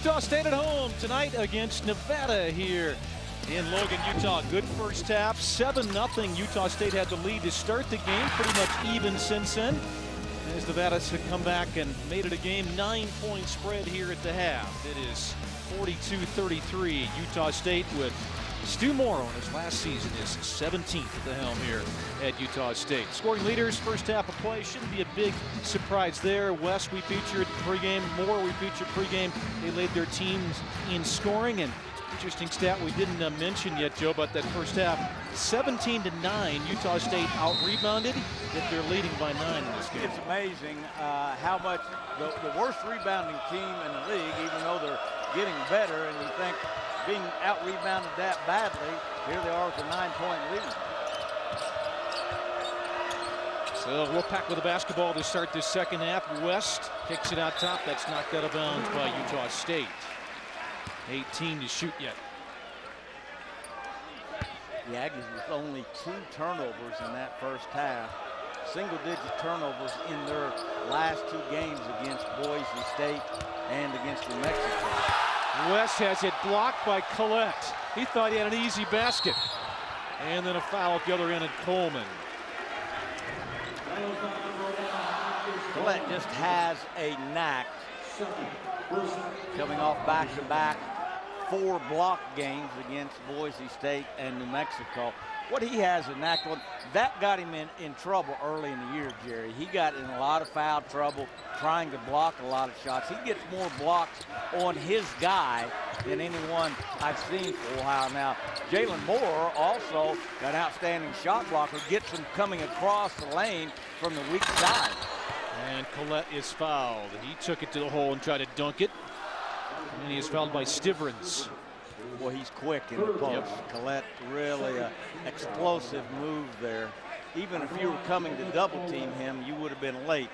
Utah State at home tonight against Nevada here in Logan, Utah. Good first half, 7-0. Utah State had the lead to start the game, pretty much even since then. As Nevada have come back and made it a game, 9-point spread here at the half. It is 42-33. Utah State with Stu Morrow in his last season is 17th at the helm here at Utah State. Scoring leaders, first half of play, shouldn't be a big surprise there. West we featured pregame, Moore we featured pregame. They led their teams in scoring, and interesting stat we didn't mention yet, Joe, about that first half. 17-9, Utah State out-rebounded, yet they're leading by 9 in this game. It's amazing how much the worst rebounding team in the league, even though they're getting better, and you think being out-rebounded that badly, here they are with a 9-point lead. So we'll pack with the basketball to start this second half. West kicks it out top. That's knocked out of bounds by Utah State. 18 to shoot yet. The Aggies with only 2 turnovers in that first half. Single-digit turnovers in their last 2 games against Boise State and against New Mexico. West has it blocked by Collette. He thought he had an easy basket. And then a foul at the other end at Coleman. Collette just has a knack, coming off back-to-back 4 block games against Boise State and New Mexico. What he has a knack on, that got him in trouble early in the year, Jerry. He got in a lot of foul trouble trying to block a lot of shots. He gets more blocks on his guy than anyone I've seen for a while now. Jalen Moore also got an outstanding shot blocker, gets him coming across the lane from the weak side. And Collette is fouled. He took it to the hole and tried to dunk it. And he is fouled by Stivrins. Well, he's quick in the post. Yep. Collette, really an explosive move there. Even if you were coming to double team him, you would have been late.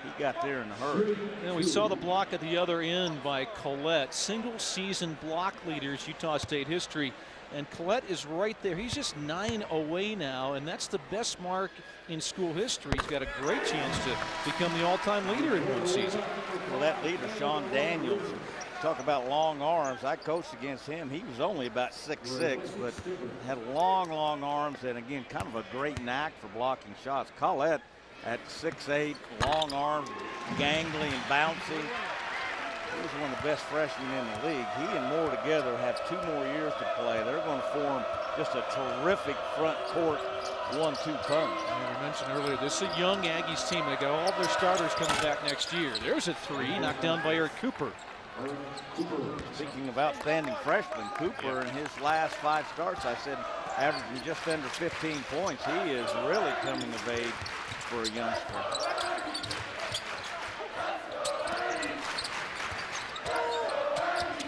He got there in a hurry. And we saw the block at the other end by Collette. Single season block leaders, Utah State history. And Collette is right there. He's just 9 away now, and that's the best mark in school history. He's got a great chance to become the all-time leader in one season. Well, that leader, Sean Daniels, talk about long arms. I coached against him. He was only about 6'6", but had long arms, and again, kind of a great knack for blocking shots. Collette at 6'8", long arms, gangly and bouncy. He was one of the best freshmen in the league. He and Moore together have 2 more years to play. They're going to form just a terrific front court 1-2 punch. We mentioned earlier, this is a young Aggies team. They got all their starters coming back next year. There's a 3 knocked down by Eric Cooper. Speaking of outstanding freshmen, Cooper in his last 5 starts, I said, averaging just under 15 points. He is really coming of age for a youngster.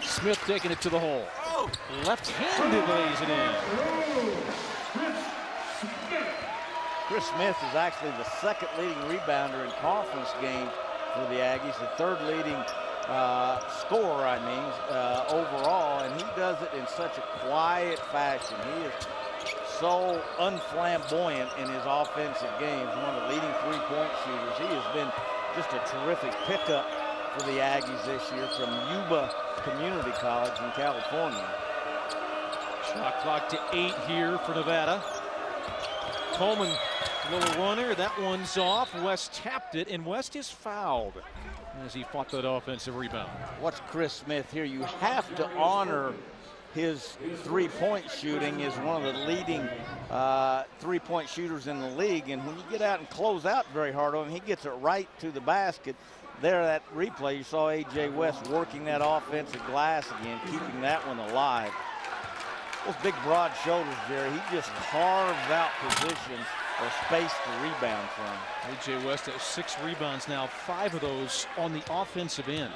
Smith taking it to the hole. Left-handed lays it in. Chris Smith is actually the 2nd leading rebounder in conference games for the Aggies, the 3rd leading scorer, overall, and he does it in such a quiet fashion. He is so unflamboyant in his offensive games, one of the leading 3-point shooters. He has been just a terrific pickup for the Aggies this year from Yuba Community College in California. Shot clock to 8 here for Nevada. Coleman, little runner, that one's off. West tapped it, and West is fouled as he fought that offensive rebound. What's Chris Smith here? You have to honor his 3-point shooting as one of the leading 3-point shooters in the league, and when you get out and close out very hard on him, he gets it right to the basket. There, that replay, you saw A.J. West working that offensive glass again, keeping that one alive. Those big, broad shoulders, Jerry, he just carves out positions or space to rebound from. A.J. West has 6 rebounds now, 5 of those on the offensive end.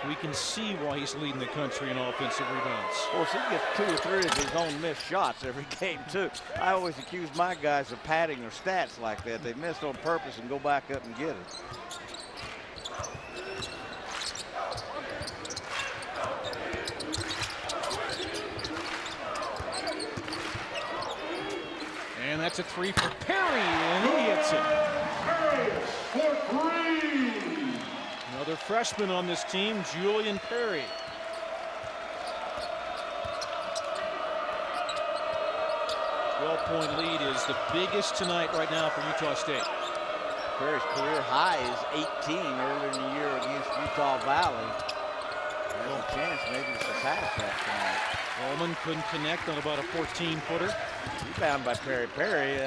We can see why he's leading the country in offensive rebounds. Of course, he gets 2 or 3 of his own missed shots every game, too. I always accuse my guys of padding their stats like that. They miss on purpose and go back up and get it. And that's a 3 for Perry, and he hits it. Another freshman on this team, Julian Perry. 12-point lead is the biggest tonight right now for Utah State. Perry's career high is 18 earlier in the year against Utah Valley. There's a chance maybe to surpass that tonight. Coleman couldn't connect on about a 14-footer. Rebound by Perry. Perry,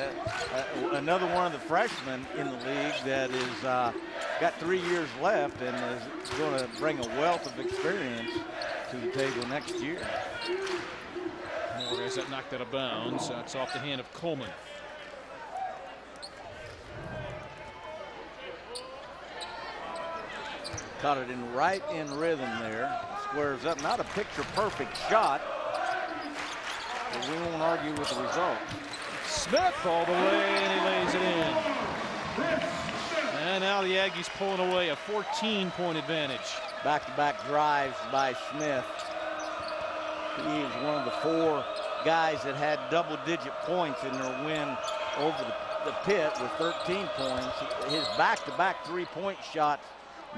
another one of the freshmen in the league that is got 3 years left and is going to bring a wealth of experience to the table next year. Moore has that knocked out of bounds. That's off the hand of Coleman. Caught it right in rhythm there. Squares up. Not a picture-perfect shot, but we won't argue with the result. Smith all the way, and he lays it in. And now the Aggies pulling away a 14-point advantage. Back-to-back drives by Smith. He is one of the 4 guys that had double-digit points in their win over the Pitt with 13 points. His back-to-back 3-point shots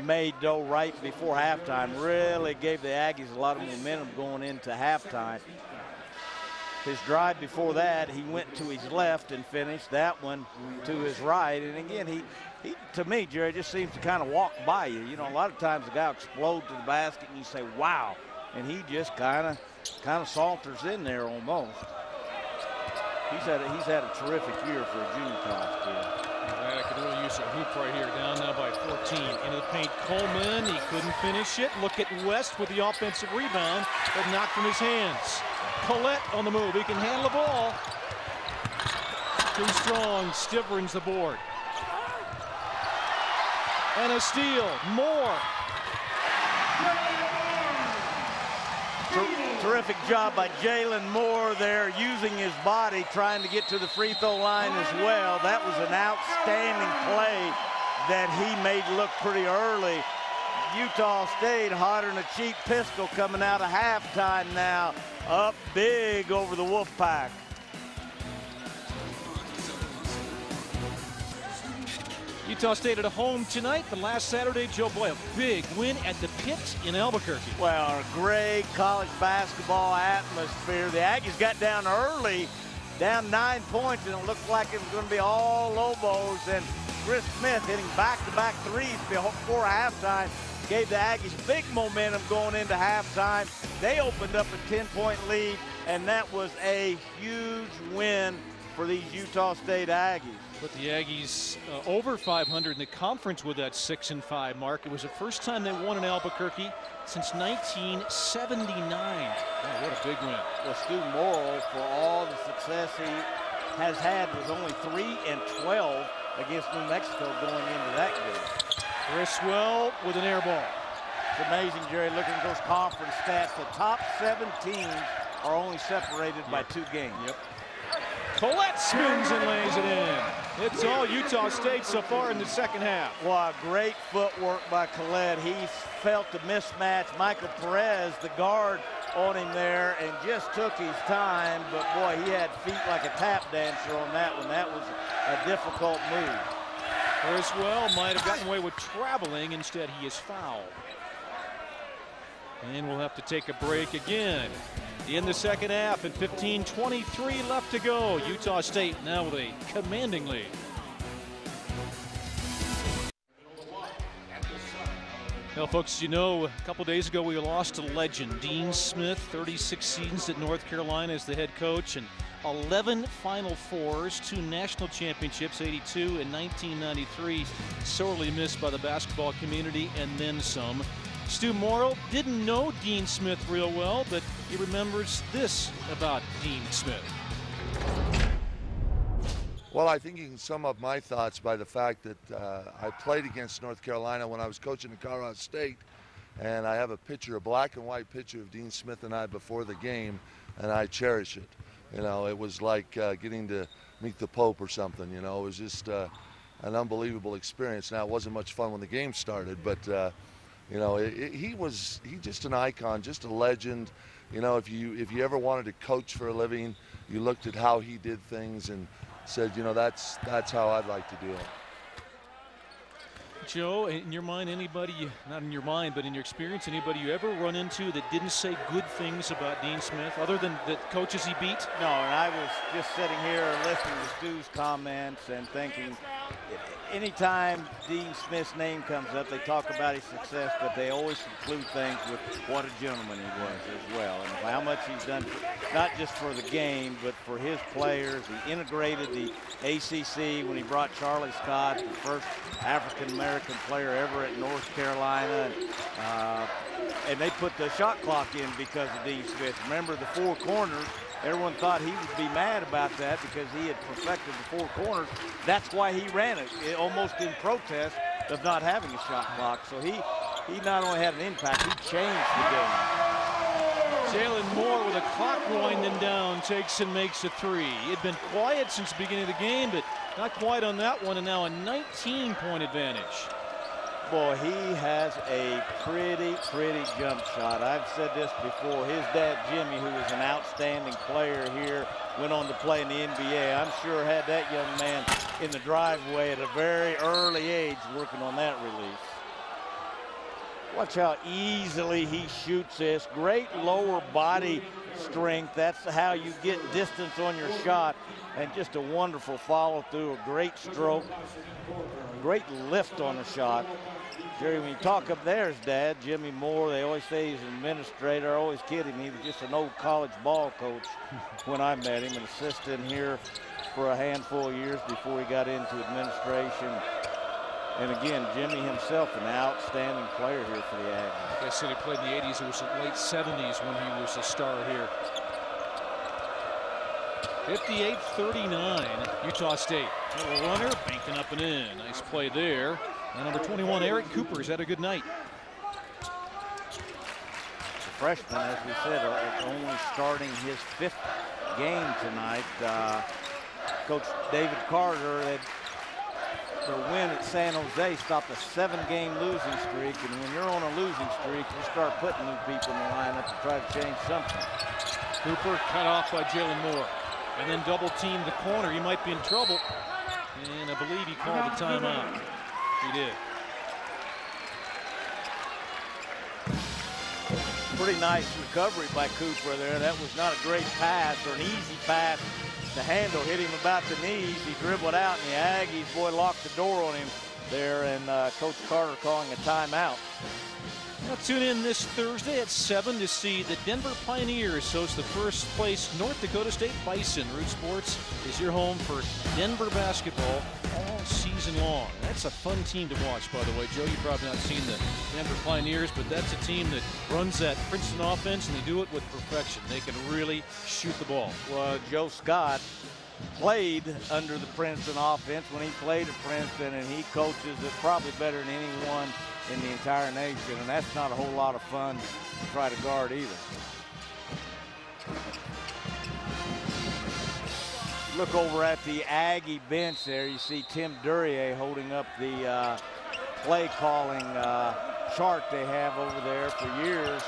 made though right before halftime really gave the Aggies a lot of momentum going into halftime. His drive before that, he went to his left and finished. That one to his right. And again, he to me, Jerry, just seems to kind of walk by you. You know, a lot of times the guy will explode to the basket and you say, wow. And he just kind of saunters in there almost. He's had a terrific year for a junior college kid. I could really use a hoop right here. Down now by 14. Into the paint, Coleman. He couldn't finish it. Look at West with the offensive rebound, but knocked from his hands. Collette on the move. He can handle the ball. Too strong. Stivrins the board. And a steal. Moore. Terrific job by Jalen Moore there, using his body, trying to get to the free throw line as well. That was an outstanding play that he made look pretty early. Utah State hotter than a cheap pistol coming out of halftime now. Up big over the Wolfpack. Utah State at home tonight, but last Saturday, Joe, boy, a big win at the Pit in Albuquerque. Well, a great college basketball atmosphere. The Aggies got down early, down 9 points, and it looked like it was going to be all Lobos. And Chris Smith hitting back-to-back threes before halftime gave the Aggies big momentum going into halftime. They opened up a 10-point lead, and that was a huge win for these Utah State Aggies. Put the Aggies over 500 in the conference with that 6-5 mark. It was the first time they won in Albuquerque since 1979. Oh, what a big win. Well, Stu Morrill, for all the success he has had, was only 3-12 against New Mexico going into that game. Criswell with an air ball. It's amazing, Jerry, looking at those conference stats. The top 7 teams are only separated by 2 games. Yep. Collette spins and lays it in. It's all Utah State so far in the second half. Wow, great footwork by Collette. He felt the mismatch. Michael Perez, the guard, on him there and just took his time. But, boy, he had feet like a tap dancer on that one. That was a difficult move. Criswell might have gotten away with traveling. Instead, he is fouled. And we'll have to take a break again in the second half, and 15:23 left to go. Utah State now with a commanding lead. Well, folks, as you know, a couple days ago we lost a legend, Dean Smith, 36 seasons at North Carolina as the head coach, and 11 Final Fours, 2 national championships, 82 and 1993, sorely missed by the basketball community, and then some. Stu Morrill didn't know Dean Smith real well, but he remembers this about Dean Smith. Well, I think you can sum up my thoughts by the fact that I played against North Carolina when I was coaching at Colorado State, and I have a picture, a black and white picture of Dean Smith and I before the game, and I cherish it. You know, it was like getting to meet the Pope or something. You know, it was just an unbelievable experience. Now, it wasn't much fun when the game started, but you know, he's just an icon, just a legend. You know, if you ever wanted to coach for a living, you looked at how he did things and said, you know, that's how I'd like to do it. Joe, in your mind, anybody, not in your mind, but in your experience, anybody you ever run into that didn't say good things about Dean Smith, other than the coaches he beat? No, and I was just sitting here listening to Stu's comments and thinking, anytime Dean Smith's name comes up, they talk about his success, but they always conclude things with what a gentleman he was as well, and how much he's done, not just for the game, but for his players. He integrated the ACC when he brought Charlie Scott, the first African-American player ever at North Carolina, and they put the shot clock in because of Dean Smith. Remember the four corners? Everyone thought he would be mad about that because he had perfected the four corners. That's why he ran it almost in protest of not having a shot clock. So he not only had an impact, he changed the game. Jalen Moore with a clock winding down takes and makes a three. He had been quiet since the beginning of the game, but not quite on that one, and now a 19-point advantage. Boy, he has a pretty jump shot. I've said this before. His dad, Jimmy, who was an outstanding player here, went on to play in the NBA. I'm sure had that young man in the driveway at a very early age working on that release. Watch how easily he shoots this. Great lower body strength. That's how you get distance on your shot. And just a wonderful follow through, a great stroke, great lift on the shot. Jerry, when you talk up there, his dad, Jimmy Moore, they always say he's an administrator. I always kid him. He was just an old college ball coach when I met him, an assistant here for a handful of years before he got into administration. And again, Jimmy himself, an outstanding player here for the Aggies. Like I said, he played in the 80s. It was the late 70s when he was a star here. 58-39, Utah State. Little runner, banking up and in. Nice play there. And number 21, Eric Cooper's had a good night. The freshman, as we said, only starting his 5th game tonight. Coach David Carter had their win at San Jose stopped a 7-game losing streak, and when you're on a losing streak, you start putting new people in the lineup to try to change something. Cooper cut off by Jalen Moore, and then double teamed the corner. He might be in trouble, and I believe he called the timeout. He did. Pretty nice recovery by Cooper there. That was not a great pass or an easy pass to handle. Hit him about the knees. He dribbled out, and the Aggies, boy, locked the door on him there, and Coach Carter calling a timeout. Now tune in this Thursday at 7 to see the Denver Pioneers host the first place North Dakota State Bison. Root Sports is your home for Denver basketball all season long. That's a fun team to watch, by the way. Joe, you've probably not seen the Denver Pioneers, but that's a team that runs that Princeton offense, and they do it with perfection. They can really shoot the ball. Well, Joe Scott played under the Princeton offense when he played at Princeton, and he coaches it probably better than anyone in the entire nation, and that's not a whole lot of fun to try to guard either. Look over at the Aggie bench there. You see Tim Duryea holding up the play calling chart they have over there. For years,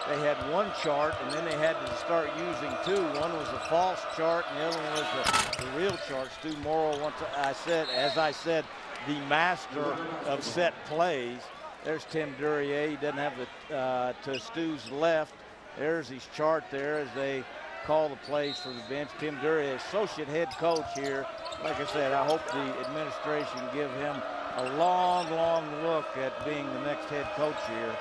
they had one chart, and then they had to start using two. One was a false chart, and the other one was the real chart. Stu Morrill, as I said, the master of set plays. There's Tim Duryea. He doesn't have the to Stu's left. There's his chart there as they call the plays for the bench. Tim Duryea, associate head coach here. Like I said, I hope the administration give him a long look at being the next head coach here.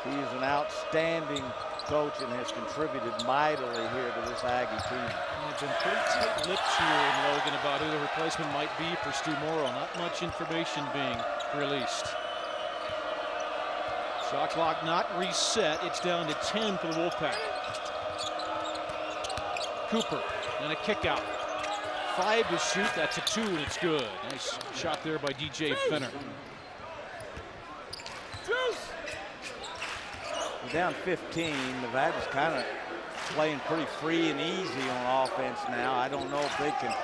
He is an outstanding coach and has contributed mightily here to this Aggie team. They've been pretty tight-lipped here in Logan about who the replacement might be for Stu Morrill. Not much information being released. Shot clock not reset. It's down to 10 for the Wolfpack. Cooper and a kick out. 5 to shoot. That's a 2, and it's good. Nice shot there by DJ Fenner. We're down 15. Nevada's kind of playing pretty free and easy on offense now. I don't know if they can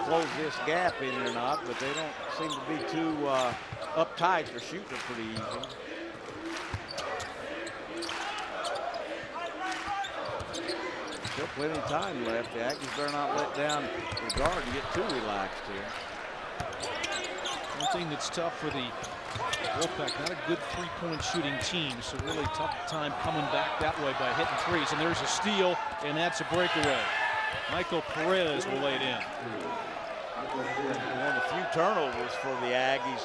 close this gap in or not, but they don't seem to be too uptight. They're shooting it pretty easy. Still plenty of time left. The Aggies better not let down the guard to get too relaxed here. One thing that's tough for the Wolfpack, not a good three-point shooting team, so really tough time coming back that way by hitting threes. And there's a steal, and that's a breakaway. Michael Perez will lay it in. One of the few turnovers for the Aggies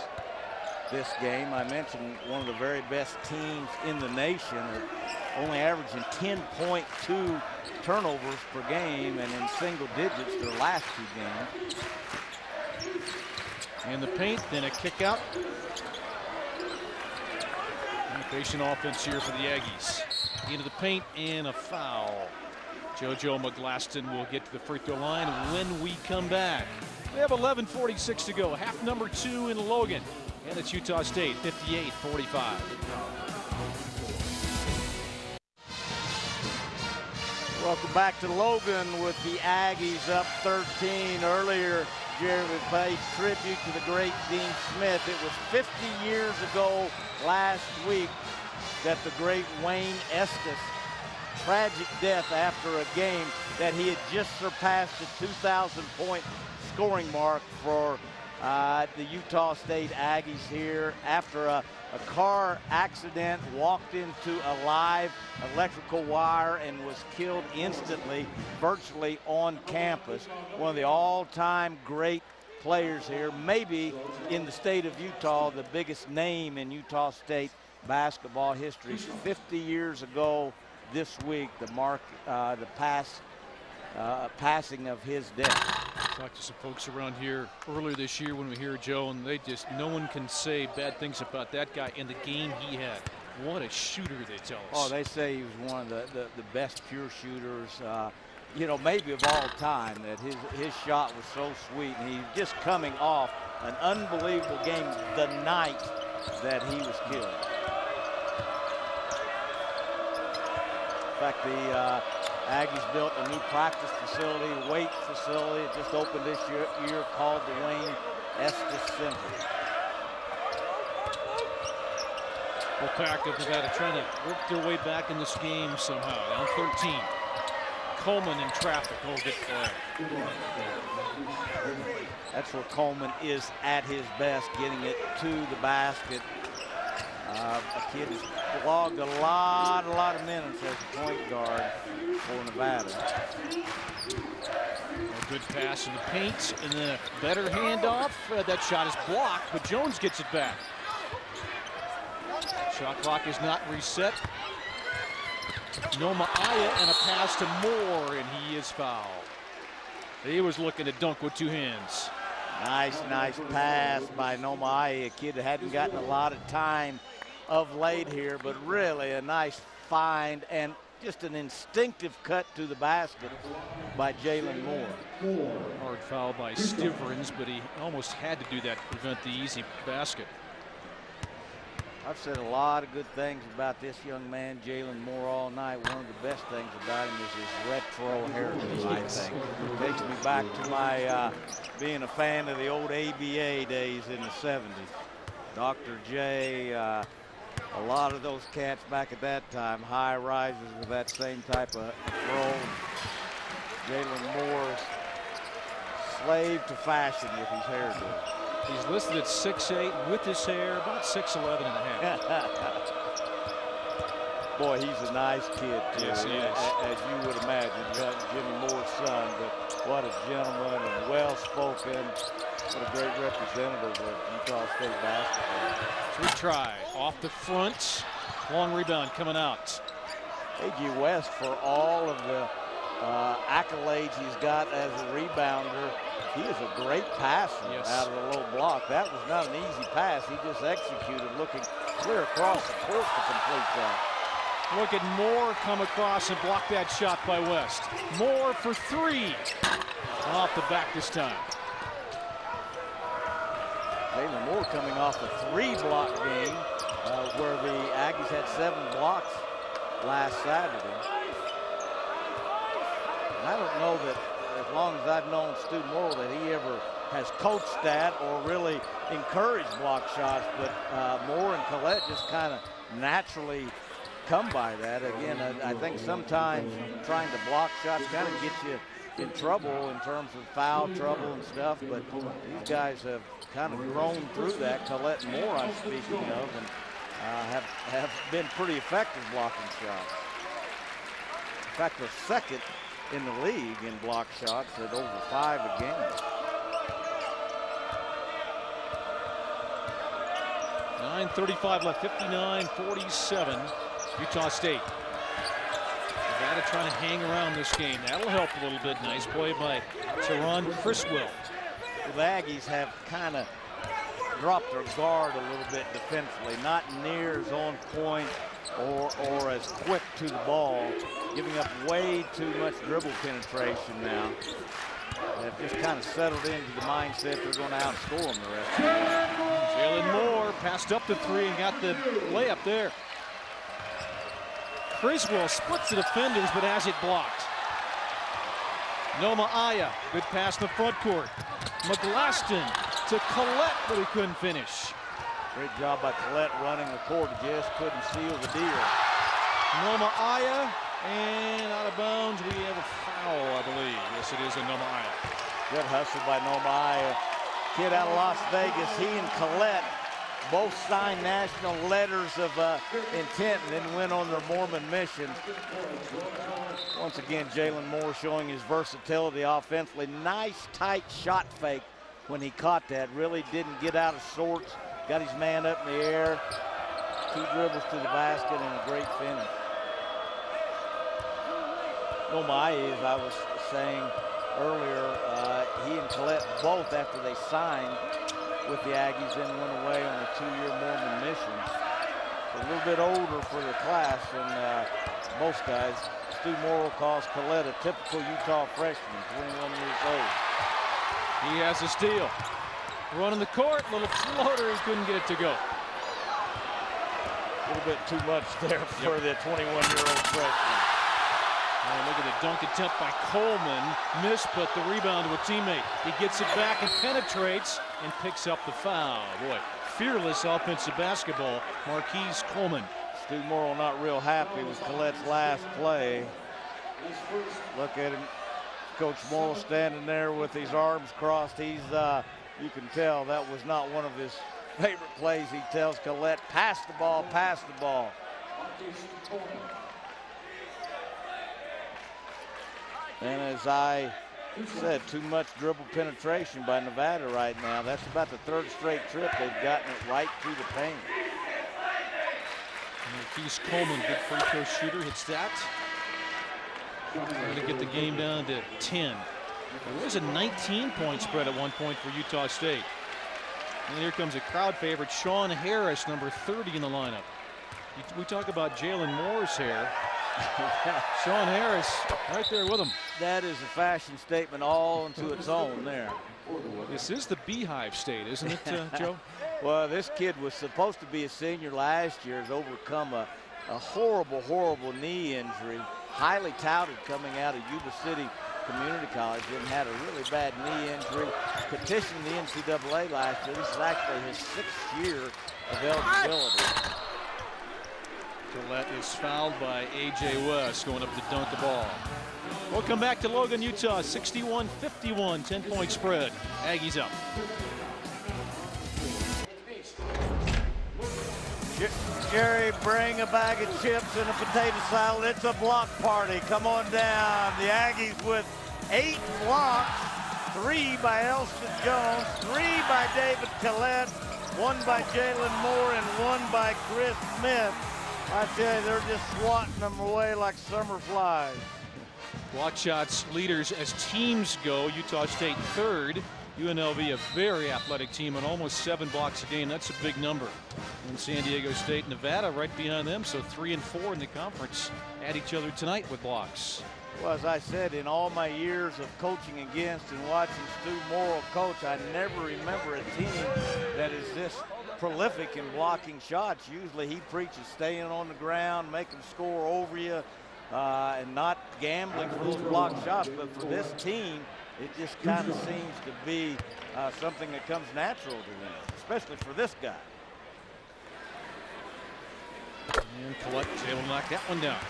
this game. I mentioned one of the very best teams in the nation, only averaging 10.2 turnovers per game, and in single digits their last two games. In the paint, then a kick out. Patient offense here for the Aggies. Into the paint and a foul. JoJo McGlaston will get to the free throw line when we come back. We have 11:46 to go. Half number 2 in Logan. And it's Utah State, 58-45. Welcome back to Logan with the Aggies up 13. Earlier, Jeremy paid tribute to the great Dean Smith. It was 50 years ago last week that the great Wayne Estes, tragic death after a game that he had just surpassed the 2,000-point scoring mark for the Utah State Aggies here after a car accident, walked into a live electrical wire and was killed instantly, virtually on campus. One of the all-time great players here, maybe in the state of Utah, the biggest name in Utah State basketball history. 50 years ago this week, the passing of his death. Talked to some folks around here earlier this year when we hear Joe, and no one can say bad things about that guy in the game he had. What a shooter, they tell us. Oh, they say he was one of the best pure shooters, you know, maybe of all time. That his shot was so sweet, and he's just coming off an unbelievable game the night that he was killed. In fact, the Aggies built a new practice facility, weight facility. It just opened this year called the Wayne Estes Center. Wolfpack of Nevada trying to work their way back in this game somehow. Down 13. Coleman in traffic. Oh, good play. That's where Coleman is at his best, getting it to the basket. A kid who's logged a lot of minutes as a point guard for Nevada. A good pass in the paint, and then a better handoff. That shot is blocked, but Jones gets it back. Shot clock is not reset. Noma Aya and a pass to Moore, and he is fouled. He was looking to dunk with two hands. Nice pass by Noma Aya, a kid that hadn't gotten a lot of time of late here, but really a nice find and just an instinctive cut to the basket by Jalen Moore. Hard foul by Stivrins, but he almost had to do that to prevent the easy basket. I've said a lot of good things about this young man, Jalen Moore, all night. One of the best things about him is his retro heritage, I think. It takes me back to my being a fan of the old ABA days in the 70s. Dr. J, a lot of those cats back at that time, high rises with that same type of throw. Jalen Moore's slave to fashion with his hairdo. He's listed at 6'8", with his hair, about 6'11 and a half. Boy, he's a nice kid, too. Yes, he is. As you would imagine, Jimmy Moore's son, but what a gentleman and well-spoken. What a great representative of Utah State basketball. Retry off the front. Long rebound coming out. A.G. West, for all of the accolades he's got as a rebounder, he is a great passer out of the low block. That was not an easy pass. He just executed, looking clear across the court to complete that. Look at Moore come across and block that shot by West. Moore for three. Off the back this time. Jalen Moore coming off a three-block game where the Aggies had 7 blocks last Saturday. And I don't know that, as long as I've known Stu Morrill, that he ever has coached that or really encouraged block shots, but Moore and Collette just kind of naturally come by that. Again, I think sometimes trying to block shots kind of gets you in trouble in terms of foul trouble and stuff, but these guys have kind of grown through that. Collette and Moore, I'm speaking of, and have been pretty effective blocking shots. In fact, they're second in the league in block shots at over 5 a game. 9:35 left, 59-47, Utah State. Nevada trying to hang around this game. That'll help a little bit. Nice play by Teron Criswell. The Aggies have kind of dropped their guard a little bit defensively, not near as on point or as quick to the ball, giving up way too much dribble penetration now. They've just kind of settled into the mindset they're going to outscore them the rest of the game. Jalen Moore passed up the 3 and got the layup there. Criswell splits the defenders but has it blocked. Noma Aya, good pass in the front court. McGlaston to Collette, but he couldn't finish. Great job by Collette running the court, just couldn't seal the deal. Noma Aya, and out of bounds. We have a foul, I believe. Yes, it is a Noma Aya. Good hustle by Noma Aya. Kid out of Las Vegas, he and Collette both signed national letters of intent and then went on their Mormon mission. Once again, Jalen Moore showing his versatility offensively. Nice, tight shot fake when he caught that. Really didn't get out of sorts. Got his man up in the air. 2 dribbles to the basket and a great finish. Noma Aya, as I was saying earlier, he and Collette both, after they signed with the Aggies, then went away on a 2-year Mormon mission. A little bit older for the class than most guys. Stu Morrill calls Collette a typical Utah freshman, 21 years old. He has a steal. Running the court, little floater, he couldn't get it to go. A little bit too much there for the 21-year-old freshman. Oh, look at the dunk attempt by Coleman. Missed, but the rebound to a teammate. He gets it back and penetrates and picks up the foul. Boy, fearless offensive basketball, Marquise Coleman. Stu Morrill not real happy with Collette's last play. Look at him. Coach Morrill standing there with his arms crossed. He's, you can tell that was not one of his favorite plays. He tells Collette, pass the ball, pass the ball. And as I said, too much dribble penetration by Nevada right now. That's about the 3rd straight trip they've gotten it right through the paint. Marquise Coleman, good free throw shooter, hits that. Trying to get the game down to 10. There was a 19-point spread at one point for Utah State. And here comes a crowd favorite, Sean Harris, number 30 in the lineup. We talk about Jalen Moore's hair. Sean Harris right there with him. That is a fashion statement all into its own there. This is the Beehive State, isn't it, Joe? Well, this kid was supposed to be a senior last year, has overcome a horrible, horrible knee injury. Highly touted coming out of Yuba City Community College, and had a really bad knee injury. Petitioned the NCAA last year. This is actually his 6th year of eligibility. Collette is fouled by A.J. West, going up to dunk the ball. We'll come back to Logan, Utah, 61-51, 10-point spread. Aggies up. Jerry, bring a bag of chips and a potato salad. It's a block party. Come on down. The Aggies with 8 blocks, 3 by Elston Jones, 3 by David Collette, 1 by Jalen Moore, and 1 by Chris Smith. I tell you, they're just swatting them away like summer flies. Block shots leaders as teams go. Utah State 3rd. UNLV, a very athletic team, and almost 7 blocks a game. That's a big number. And San Diego State, Nevada right behind them, so 3 and 4 in the conference at each other tonight with blocks. Well, as I said, in all my years of coaching against and watching Stu Morrill coach, I never remember a team that is this prolific in blocking shots. Usually he preaches staying on the ground, making score over you, and not gambling for those block shots. But for this team, it just kind of seems to be something that comes natural to them, especially for this guy. And Collette was able to knock that one down.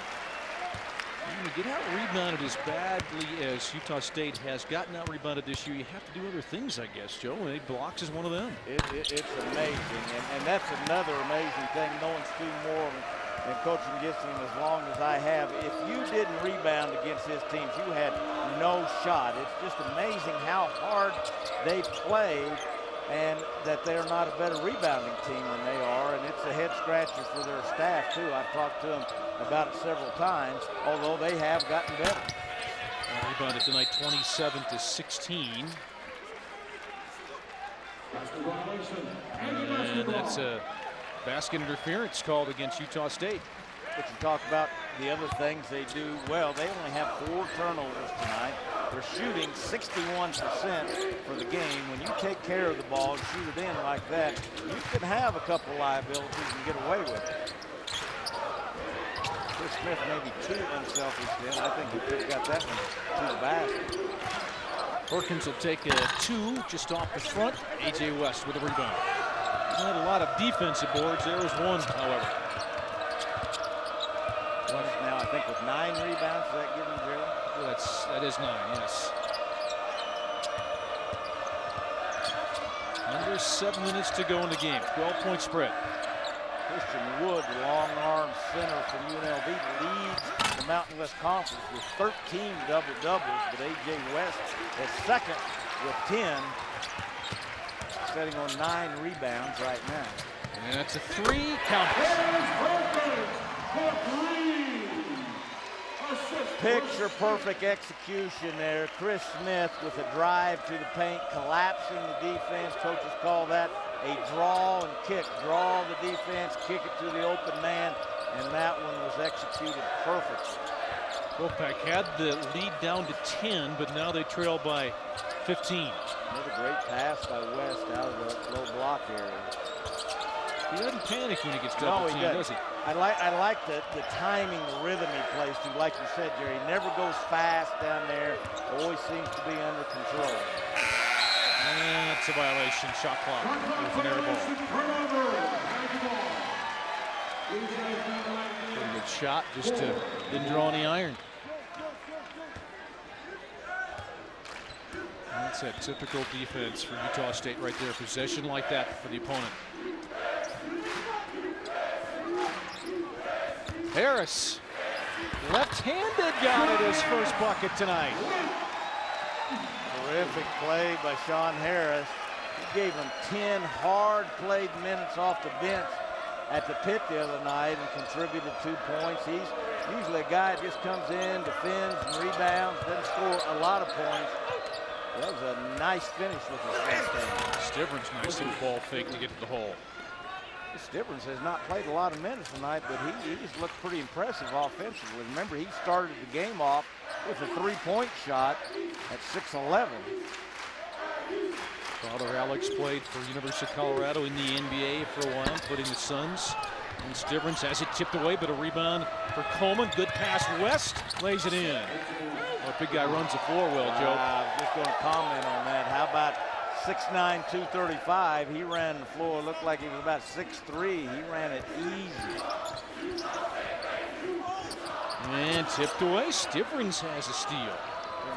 When you get out rebounded as badly as Utah State has gotten out rebounded this year, you have to do other things, I guess, Joe. And blocks is one of them. It's amazing, and that's another amazing thing. No one's do more than coaching against him as long as I have. If you didn't rebound against his teams, you had no shot. It's just amazing how hard they play, and that they're not a better rebounding team than they are, and it's a head scratcher for their staff too. I've talked to them about it several times, although they have gotten better. Rebounded tonight 27-16. And that's a basket interference called against Utah State. But you talk about the other things they do well. They only have 4 turnovers tonight. They're shooting 61% for the game. When you take care of the ball and shoot it in like that, you can have a couple liabilities and get away with it. Chris Smith maybe too unselfish then. I think he could have got that one to the basket. Perkins will take a 2 just off the front. A.J. West with a rebound. Not a lot of defensive boards. There was one, however. West now, I think, with 9 rebounds. Does that give him 0? Well, that is 9, yes. Under 7 minutes to go in the game. 12-point spread. Christian Wood, long arm center from UNLV, leads the Mountain West Conference with 13 double-doubles, but A.J. West is second with 10, setting on 9 rebounds right now. And that's a 3 count. Picture perfect execution there. Chris Smith with a drive to the paint, collapsing the defense. Coaches call that a draw and kick. Draw the defense, kick it to the open man, and that one was executed perfectly. Wolfpack had the lead down to 10, but now they trail by 15. Another great pass by West out of the low block area. He doesn't panic when he gets double teamed, does he? I like the timing, the rhythm he plays to. Like you said, Jerry, he never goes fast down there. Always seems to be under control. And it's a violation. Shot clock with an air ball. Pretty good shot, just didn't draw any iron. That's a typical defense for Utah State right there. Possession like that for the opponent. Harris, left-handed, got it, his first bucket tonight. Terrific play by Sean Harris. He gave him 10 hard-played minutes off the bench at the pit the other night and contributed 2 points. He's usually a guy that just comes in, defends, and rebounds, doesn't score a lot of points. That was a nice finish with his left hand. Stivrins, nice little ball fake to get to the hole. Stivrins has not played a lot of minutes tonight, but he just looked pretty impressive offensively. Remember, he started the game off with a 3-point shot at 6'11". Father Alex played for University of Colorado in the NBA for a while, including the Suns. And Stivrins has it tipped away, but a rebound for Coleman. Good pass. West lays it in. Well, big guy runs the floor well, Joe. I was just going to comment on that. How about 6'9", 235. He ran the floor. Looked like he was about 6'3". He ran it easy. And tipped away. Stivrins has a steal.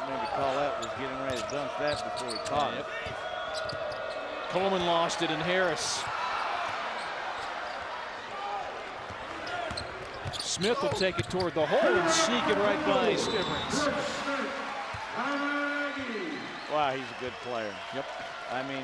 Maybe Collette was getting ready to dunk that before he caught it. Coleman lost it, and Harris. Smith will take it toward the hole and sneak it right by Stivrins. Wow, he's a good player. Yep. I mean,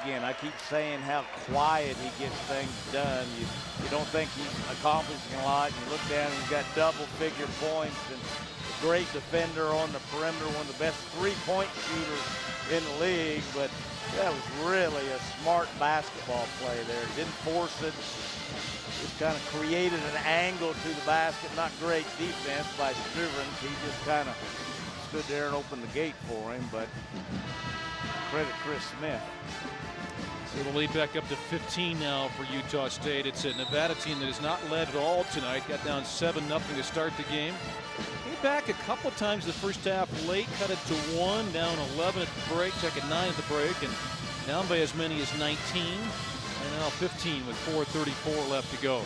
again, I keep saying how quiet he gets things done. You don't think he's accomplishing a lot. You look down, he's got double-figure points and a great defender on the perimeter, one of the best three-point shooters in the league. But that was really a smart basketball play there. Didn't force it. Just kind of created an angle to the basket. Not great defense by Stivrins. He just kind of stood there and opened the gate for him, but credit Chris Smith. So the lead back up to 15 now for Utah State. It's a Nevada team that has not led at all tonight. Got down 7-0 to start the game. Came back a couple of times the first half late, cut it to 1, down 11 at the break, second 9 at the break, and down by as many as 19. And now 15 with 4:34 left to go.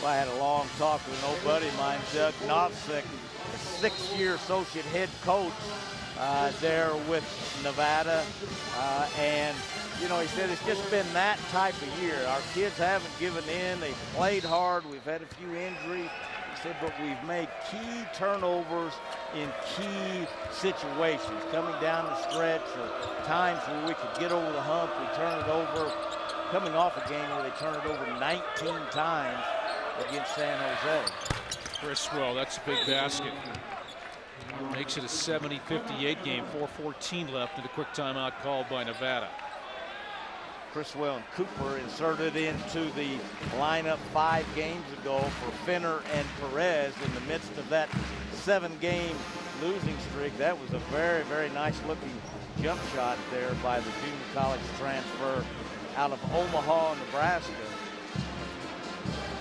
Well, I had a long talk with an old buddy of mine, Doug Knopsick, 6-year associate head coach there with Nevada. And, you know, he said it's just been that type of year. Our kids haven't given in. They've played hard. We've had a few injuries. He said, but we've made key turnovers in key situations. Coming down the stretch or times where we could get over the hump, we turn it over. Coming off a game where they turned it over 19 times against San Jose. Criswell, that's a big basket. Makes it a 70-58 game, 4:14 left and a quick timeout called by Nevada. Criswell and Cooper inserted into the lineup 5 games ago for Fenner and Perez in the midst of that 7-game losing streak. That was a very, very nice looking jump shot there by the junior college transfer out of Omaha, Nebraska.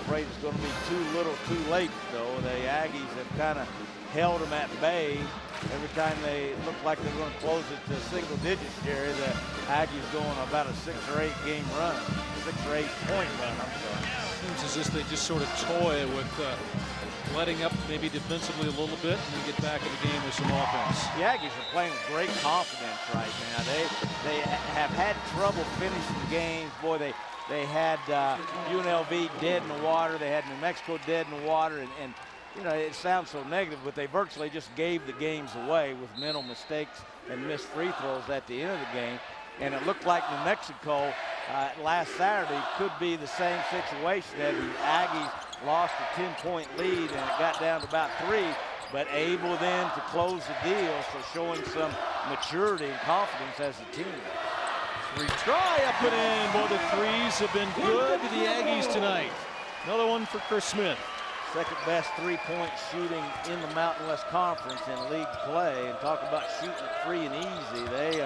Afraid it's going to be too little too late though. The Aggies have kind of held them at bay. Every time they look like they're going to close it to single digits, Jerry, the Aggies go on about a 6 or 8 game run, 6 or 8 point run, I'm sorry. Seems as if they just sort of toy with letting up maybe defensively a little bit and then get back in the game with some offense. The Aggies are playing with great confidence right now. They have had trouble finishing games. Boy, they had UNLV dead in the water. They had New Mexico dead in the water, and you know, it sounds so negative, but they virtually just gave the games away with mental mistakes and missed free throws at the end of the game. And it looked like New Mexico last Saturday could be the same situation, that the Aggies lost a 10-point lead and it got down to about 3, but able then to close the deal, so showing some maturity and confidence as a team. Try up and in. Boy, the threes have been good to the Aggies tonight. Another one for Chris Smith. Second best 3-point shooting in the Mountain West Conference in league play. And talk about shooting it free and easy. They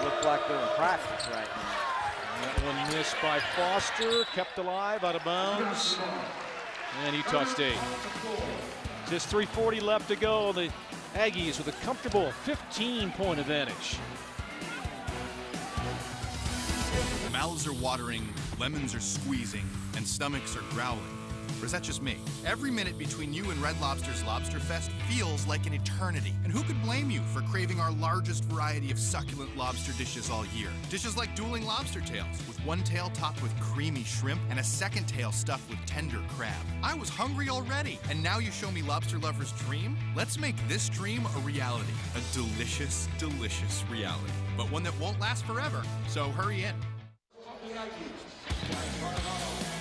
look like they're in practice right now. That one missed by Foster, kept alive, out of bounds. And Utah State. Just 3:40 left to go. The Aggies with a comfortable 15-point advantage. Mouths are watering, lemons are squeezing, and stomachs are growling. Or is that just me? Every minute between you and Red Lobster's Lobster Fest feels like an eternity. And who could blame you for craving our largest variety of succulent lobster dishes all year? Dishes like dueling lobster tails, with one tail topped with creamy shrimp and a second tail stuffed with tender crab. I was hungry already, and now you show me lobster lover's dream? Let's make this dream a reality. A delicious, delicious reality. But one that won't last forever, so hurry in.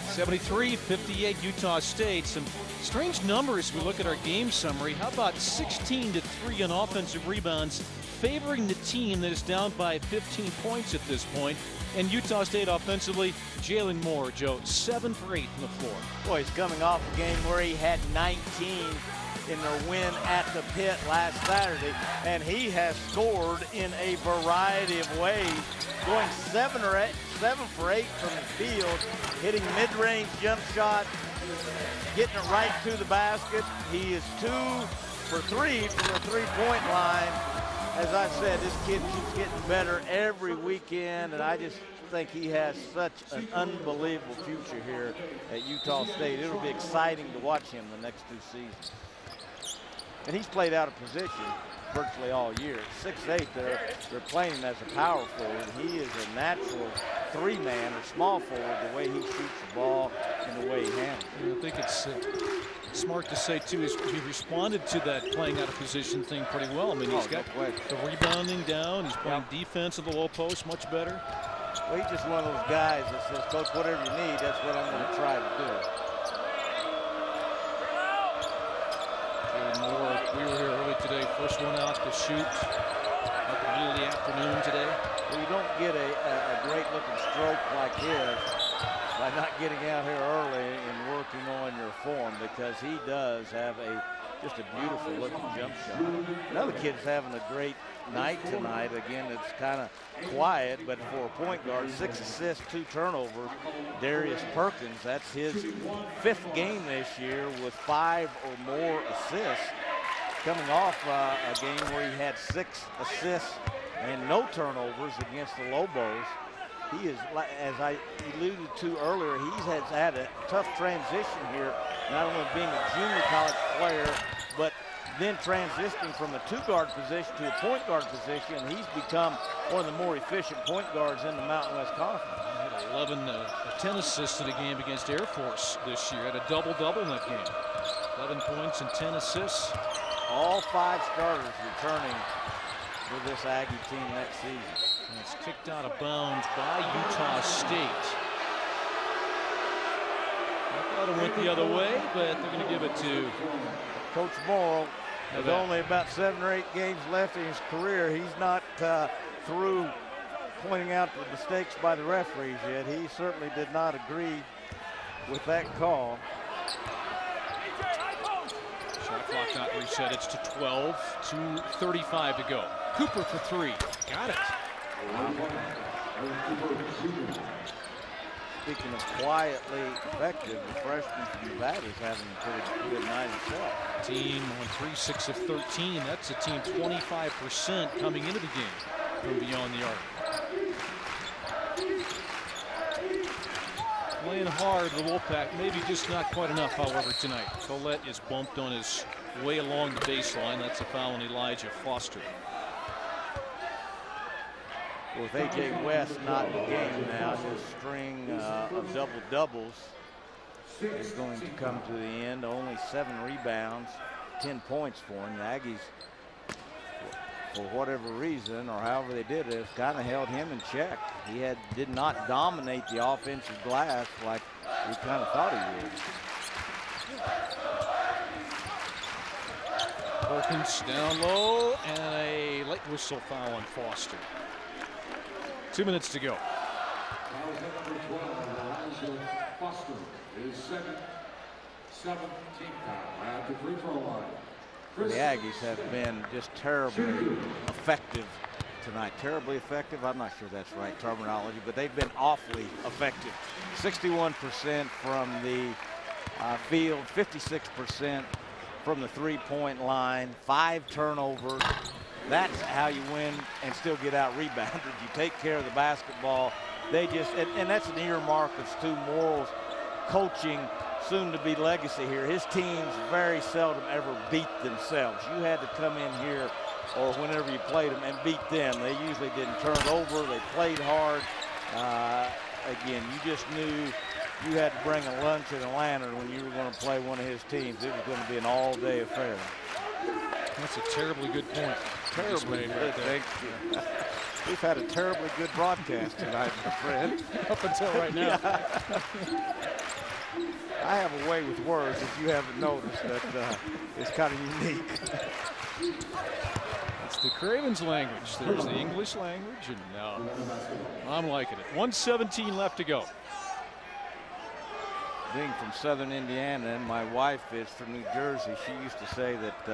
73-58 Utah State. Some strange numbers we look at our game summary. How about 16-3 on offensive rebounds, favoring the team that is down by 15 points at this point. And Utah State offensively, Jalen Moore, Joe, 7 for 8 on the floor. Boy, he's coming off a game where he had 19 in their win at the Pit last Saturday, and he has scored in a variety of ways, going 7 for 8 from the field, hitting mid-range jump shots, getting it right to the basket. He is 2 for 3 from the three-point line. As I said, this kid keeps getting better every weekend, and I just think he has such an unbelievable future here at Utah State. It'll be exciting to watch him the next 2 seasons. And he's played out of position virtually all year. 6'8", they're playing him as a power forward. He is a natural 3-man or small forward, the way he shoots the ball and the way he handles it. I think it's smart to say, too, he responded to that playing out of position thing pretty well. I mean, he's got the rebounding down. He's playing defense at the low post much better. Well, he's just one of those guys that says, Coach, whatever you need, that's what I'm going to try to do. Moore, we were here early today, first one out to shoot at the middle of the afternoon today. Well, you don't get a great looking stroke like his by not getting out here early and working on your form, because he does have just a beautiful looking jump shot. Another kid's having a great night tonight. Again, it's kind of quiet, but for a point guard, 6 assists, 2 turnovers. Darius Perkins, that's his 5th game this year with 5 or more assists, coming off a game where he had 6 assists and no turnovers against the Lobos. He is, as I alluded to earlier, he has had a tough transition here, not only being a junior college player, but then transitioning from a two-guard position to a point guard position. He's become one of the more efficient point guards in the Mountain West Conference. He had 11 10 assists in a game against Air Force this year. Had a double-double in that game. 11 points and 10 assists. All 5 starters returning for this Aggie team next season. And it's kicked out of bounds by Utah State. I thought it went the other way, but they're going to give it to Coach Morrill. With only about 7 or 8 games left in his career, he's not through pointing out the mistakes by the referees yet. He certainly did not agree with that call. Shot clock not reset. It's to 12, 2:35 to go. Cooper for 3. Got it. Speaking of quietly effective, the freshman from Nevada is having a pretty good night himself. Team on 3, 6 of 13. That's a team 25% coming into the game from beyond the arc. Playing hard, the Wolfpack. Maybe just not quite enough, however, tonight. Collette is bumped on his way along the baseline. That's a foul on Elijah Foster. With A.J. West not in the game now, his string of double-doubles is going to come to the end. Only 7 rebounds, 10 points for him. The Aggies, for whatever reason or however they did it, kind of held him in check. He did not dominate the offensive glass like we kind of thought he would. Perkins down low, and a late whistle foul on Foster. 2 minutes to go. Foster is seventh team foul at the free throw line. The Aggies have been just terribly effective tonight. Terribly effective. I'm not sure that's right terminology, but they've been awfully effective. 61% from the field, 56% from the three-point line, 5 turnovers. That's how you win and still get out rebounded. You take care of the basketball. They just, and that's an earmark of Stu Morrill's coaching, soon to be legacy here. His teams very seldom ever beat themselves. You had to come in here or whenever you played them and beat them. They usually didn't turn over. They played hard. Again, you just knew you had to bring a lunch and a lantern when you were going to play one of his teams. It was going to be an all-day affair. That's a terribly good point. Terribly good. Thank you. We've had a terribly good broadcast tonight, my friend. Up until right now. I have a way with words, if you haven't noticed, that it's kind of unique. It's the Cravens language. There's the English language, and I'm liking it. 1:17 left to go. Being from southern Indiana, and my wife is from New Jersey, she used to say that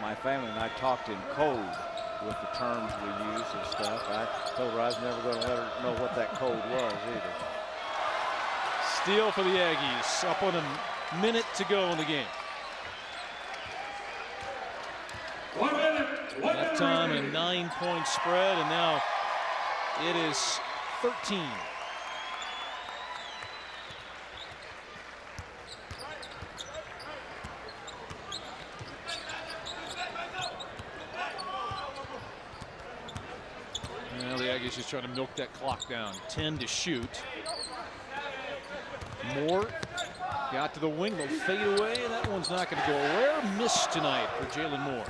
my family and I talked in code with the terms we use and stuff. I told her I was never going to let her know what that code was either. Steal for the Aggies. Up on a minute to go in the game. 1 minute. Left time a 9-point spread, and now it is 13. Now the Aggies just trying to milk that clock down. 10 to shoot. Moore got to the wing, they'll fade away. That one's not going to go. A rare miss tonight for Jalen Moore.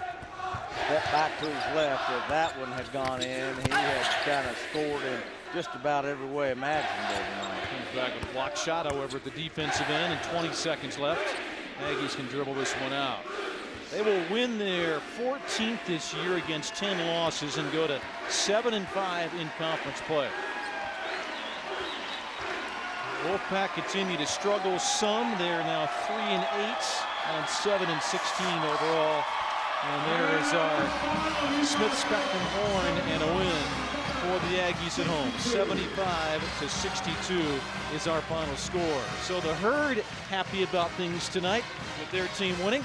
Step back to his left. If that one had gone in, he had kind of scored in just about every way imaginable tonight. Comes back with a block shot, however, at the defensive end, and 20 seconds left. Aggies can dribble this one out. They will win their 14th this year against 10 losses and go to 7-5 in conference play. Wolfpack continue to struggle some. They're now 3-8 and 7-16 overall. And there is our Smith Spectrum horn and a win for the Aggies at home. 75-62 is our final score. So the Herd happy about things tonight with their team winning.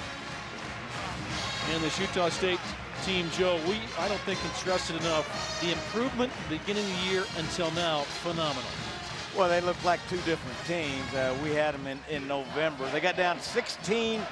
And this Utah State team, Joe, I don't think can stress it enough. The improvement beginning of the year until now, phenomenal. Well, they look like two different teams. We had them in November. They got down 16-1